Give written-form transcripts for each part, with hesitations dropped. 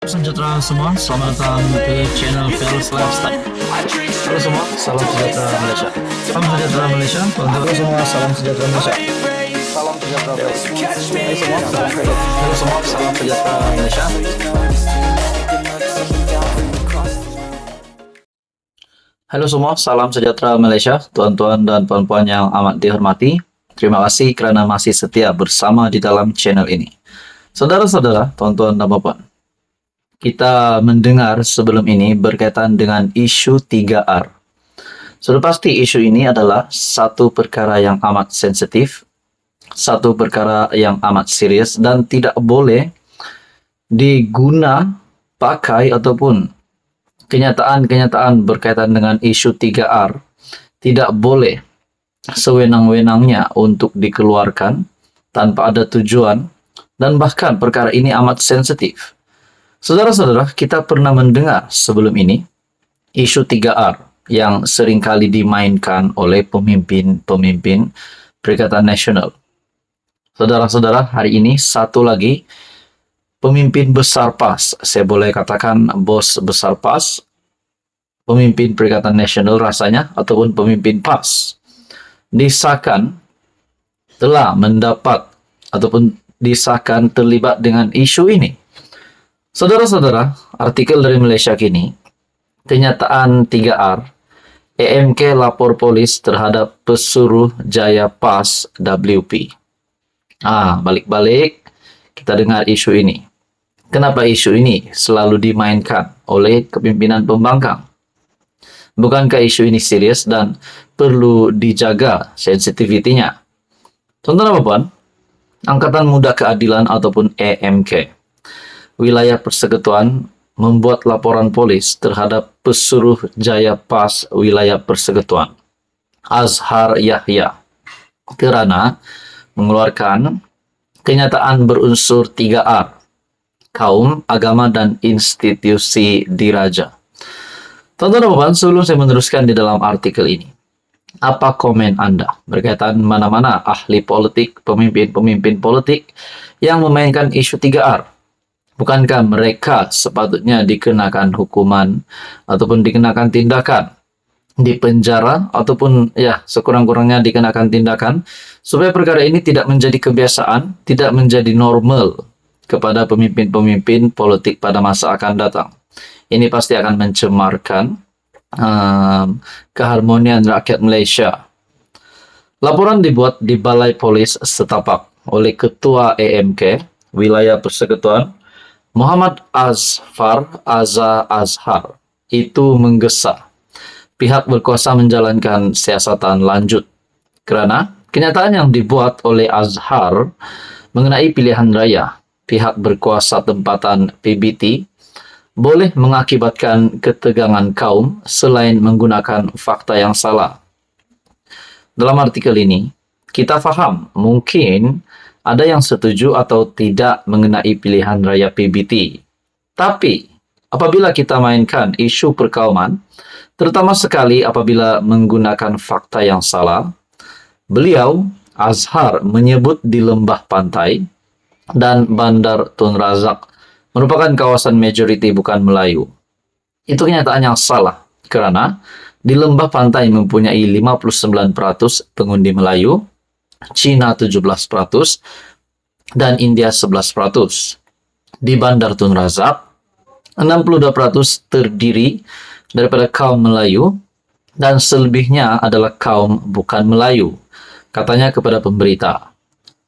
Sejahtera semua, selamat datang ke channel Fels Lifestyle. Halo semua, salam sejahtera Malaysia. Salam sejahtera Malaysia. Halo semua, salam sejahtera Malaysia. Salam sejahtera Malaysia. Halo semua, salam sejahtera Malaysia. Halo semua, salam sejahtera Malaysia, tuan-tuan dan puan-puan yang amat dihormati. Terima kasih kerana masih setia bersama di dalam channel ini. Saudara-saudara, tuan-tuan dan puan-puan, kita mendengar sebelum ini berkaitan dengan isu 3R. Sudah pasti isu ini adalah satu perkara yang amat sensitif, satu perkara yang amat serius dan tidak boleh pakai ataupun kenyataan-kenyataan berkaitan dengan isu 3R tidak boleh sewenang-wenangnya untuk dikeluarkan tanpa ada tujuan, dan bahkan perkara ini amat sensitif. Saudara-saudara, kita pernah mendengar sebelum ini isu 3R yang seringkali dimainkan oleh pemimpin-pemimpin Perikatan Nasional. Saudara-saudara, hari ini satu lagi pemimpin besar PAS, saya boleh katakan bos besar PAS, pemimpin Perikatan Nasional rasanya, ataupun pemimpin PAS, disahkan telah mendapat ataupun disahkan terlibat dengan isu ini. Saudara-saudara, artikel dari Malaysia Kini, kenyataan 3R, AMK lapor polis terhadap pesuruh Jaya PAS WP. Balik-balik kita dengar isu ini. Kenapa isu ini selalu dimainkan oleh kepimpinan pembangkang? Bukankah isu ini serius dan perlu dijaga sensitivitinya? Tuan-tuan dan puan, Angkatan Muda Keadilan ataupun AMK Wilayah Persekutuan membuat laporan polis terhadap pesuruh Jaya PAS Wilayah Persekutuan, Azhar Yahya, kerana mengeluarkan kenyataan berunsur 3R, kaum, agama, dan institusi diraja. Tuan-tuan dan puan, sebelum saya meneruskan di dalam artikel ini, apa komen Anda berkaitan mana-mana ahli politik, pemimpin-pemimpin politik yang memainkan isu 3R? Bukankah mereka sepatutnya dikenakan hukuman ataupun dikenakan tindakan, dipenjara ataupun sekurang-kurangnya dikenakan tindakan supaya perkara ini tidak menjadi kebiasaan, tidak menjadi normal kepada pemimpin-pemimpin politik pada masa akan datang. Ini pasti akan mencemarkan keharmonian rakyat Malaysia. Laporan dibuat di Balai Polis Setapak oleh Ketua AMK Wilayah Persekutuan Muhammad Azhar itu menggesa pihak berkuasa menjalankan siasatan lanjut kerana kenyataan yang dibuat oleh Azhar mengenai pilihan raya pihak berkuasa tempatan PBT boleh mengakibatkan ketegangan kaum selain menggunakan fakta yang salah. Dalam artikel ini, kita faham mungkin ada yang setuju atau tidak mengenai pilihan raya PBT. Tapi, apabila kita mainkan isu perkauman, terutama sekali apabila menggunakan fakta yang salah, beliau, Azhar, menyebut di lembah pantai dan Bandar Tun Razak merupakan kawasan majoriti bukan Melayu. Itu kenyataan yang salah, kerana di lembah pantai mempunyai 59% pengundi Melayu, China 17%, dan India 11%. Di Bandar Tun Razak, 62% terdiri daripada kaum Melayu dan selebihnya adalah kaum bukan Melayu, katanya kepada pemberita.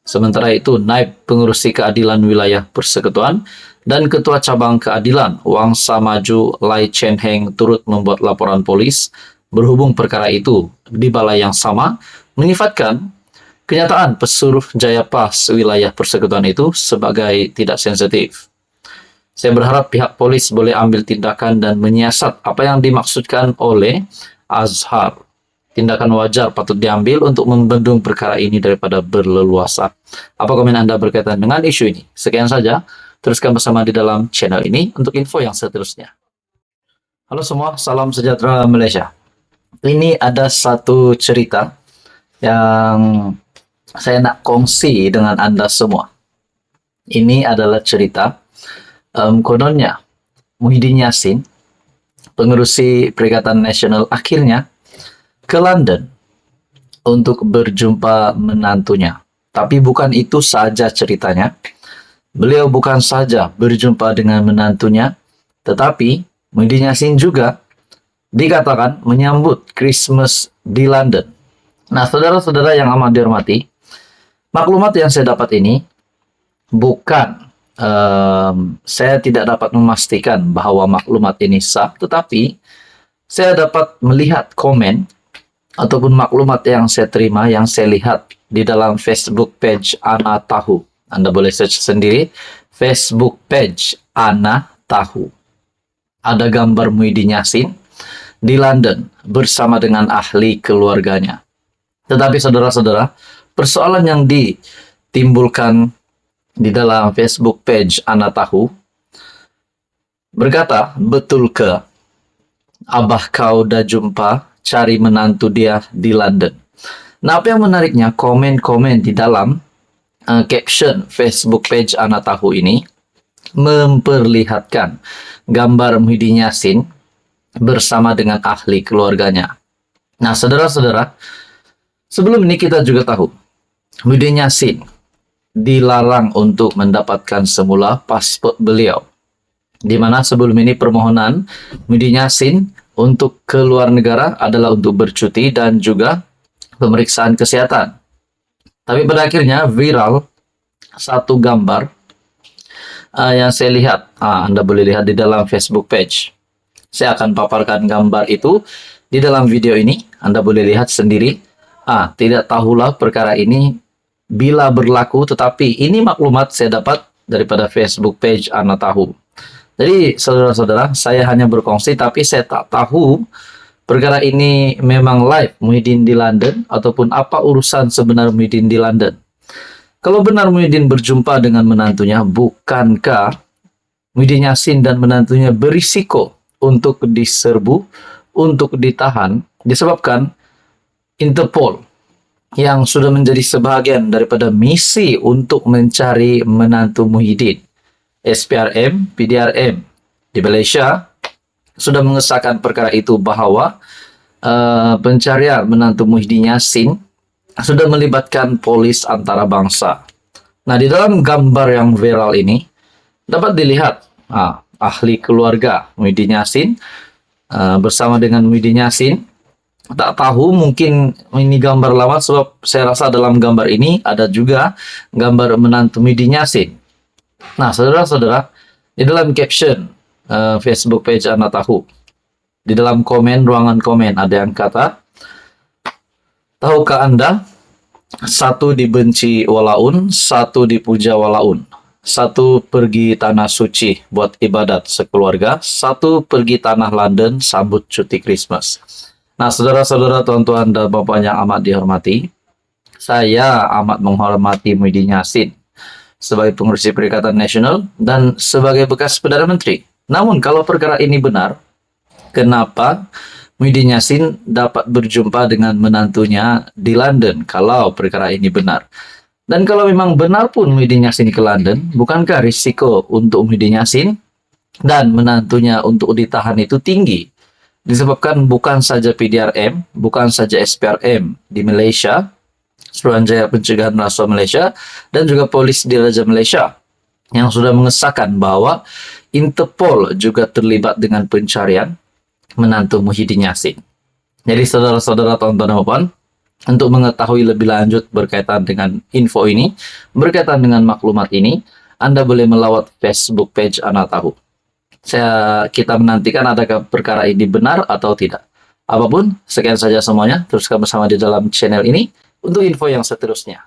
Sementara itu, Naib Pengerusi Keadilan Wilayah Persekutuan dan Ketua Cabang Keadilan Wangsa Maju Lai Chen Heng turut membuat laporan polis berhubung perkara itu di balai yang sama, menyifatkan kenyataan pesuruh Jaya PAS Wilayah Persekutuan itu sebagai tidak sensitif. Saya berharap pihak polis boleh ambil tindakan dan menyiasat apa yang dimaksudkan oleh Azhar. Tindakan wajar patut diambil untuk membendung perkara ini daripada berleluasa. Apa komen Anda berkaitan dengan isu ini? Sekian saja. Teruskan bersama di dalam channel ini untuk info yang seterusnya. Halo semua, salam sejahtera Malaysia. Ini ada satu cerita yang saya nak kongsi dengan Anda semua. Ini adalah cerita kononnya Muhyiddin Yassin, pengerusi Perikatan Nasional, akhirnya ke London untuk berjumpa menantunya. Tapi bukan itu saja ceritanya. Beliau bukan saja berjumpa dengan menantunya, tetapi Muhyiddin Yassin juga dikatakan menyambut Christmas di London. Nah, saudara-saudara yang amat dihormati, maklumat yang saya dapat ini bukan, saya tidak dapat memastikan bahwa maklumat ini sah, tetapi saya dapat melihat komen ataupun maklumat yang saya terima, yang saya lihat di dalam Facebook page Ana Tahu. Anda boleh search sendiri, Facebook page Ana Tahu. Ada gambar Muhyiddin Yassin di London bersama dengan ahli keluarganya. Tetapi saudara-saudara, persoalan yang ditimbulkan di dalam Facebook page Ana Tahu berkata, betul ke abah kau dah jumpa cari menantu dia di London? Nah, apa yang menariknya, komen-komen di dalam caption Facebook page Ana Tahu ini memperlihatkan gambar Muhyiddin Yassin bersama dengan ahli keluarganya. Nah, saudara-saudara, sebelum ini kita juga tahu Muhyiddin Yassin dilarang untuk mendapatkan semula paspor beliau, di mana sebelum ini permohonan Muhyiddin Yassin untuk ke luar negara adalah untuk bercuti dan juga pemeriksaan kesehatan. Tapi pada akhirnya viral satu gambar yang saya lihat. Anda boleh lihat di dalam Facebook page. Saya akan paparkan gambar itu di dalam video ini. Anda boleh lihat sendiri. Tidak tahulah perkara ini bila berlaku, tetapi ini maklumat saya dapat daripada Facebook page Ana Tahu. Jadi saudara-saudara, saya hanya berkongsi, tapi saya tak tahu perkara ini memang live Muhyiddin di London ataupun apa urusan sebenar Muhyiddin di London. Kalau benar Muhyiddin berjumpa dengan menantunya, bukankah Muhyiddin Yassin dan menantunya berisiko untuk diserbu, untuk ditahan, disebabkan Interpol yang sudah menjadi sebahagian daripada misi untuk mencari menantu Muhyiddin, SPRM, PDRM di Malaysia, sudah mengesahkan perkara itu bahwa pencarian menantu Muhyiddin Yassin sudah melibatkan polis antarabangsa. Nah, di dalam gambar yang viral ini dapat dilihat ahli keluarga Muhyiddin Yassin bersama dengan Muhyiddin Yassin. Tak tahu, mungkin ini gambar lama, sebab saya rasa dalam gambar ini ada juga gambar menantu Muhyiddin Yassin. Nah, saudara-saudara, di dalam caption Facebook page Ana Tahu, di dalam komen, ruangan komen, ada yang kata, tahukah Anda, satu dibenci walaun, satu dipuja walaun. Satu pergi tanah suci buat ibadat sekeluarga, satu pergi tanah London sambut cuti Christmas. Nah, saudara-saudara, tuan-tuan dan bapak yang amat dihormati, saya amat menghormati Muhyiddin Yassin sebagai pengurusi Perikatan Nasional dan sebagai bekas Perdana Menteri. Namun, kalau perkara ini benar, kenapa Muhyiddin Yassin dapat berjumpa dengan menantunya di London kalau perkara ini benar? Dan kalau memang benar pun Muhyiddin Yassin ke London, bukankah risiko untuk Muhyiddin Yassin dan menantunya untuk ditahan itu tinggi? Disebabkan bukan saja PDRM, bukan saja SPRM di Malaysia, Suruhanjaya Pencegahan Rasuah Malaysia, dan juga polis Diraja Malaysia yang sudah mengesahkan bahwa Interpol juga terlibat dengan pencarian menantu Muhyiddin Yassin. Jadi saudara-saudara, tuan-tuan dan puan, untuk mengetahui lebih lanjut berkaitan dengan info ini, berkaitan dengan maklumat ini, Anda boleh melawat Facebook page Ana Tahu. Kita menantikan adakah perkara ini benar atau tidak. Apapun, sekian saja semuanya. Teruskan bersama di dalam channel ini untuk info yang seterusnya.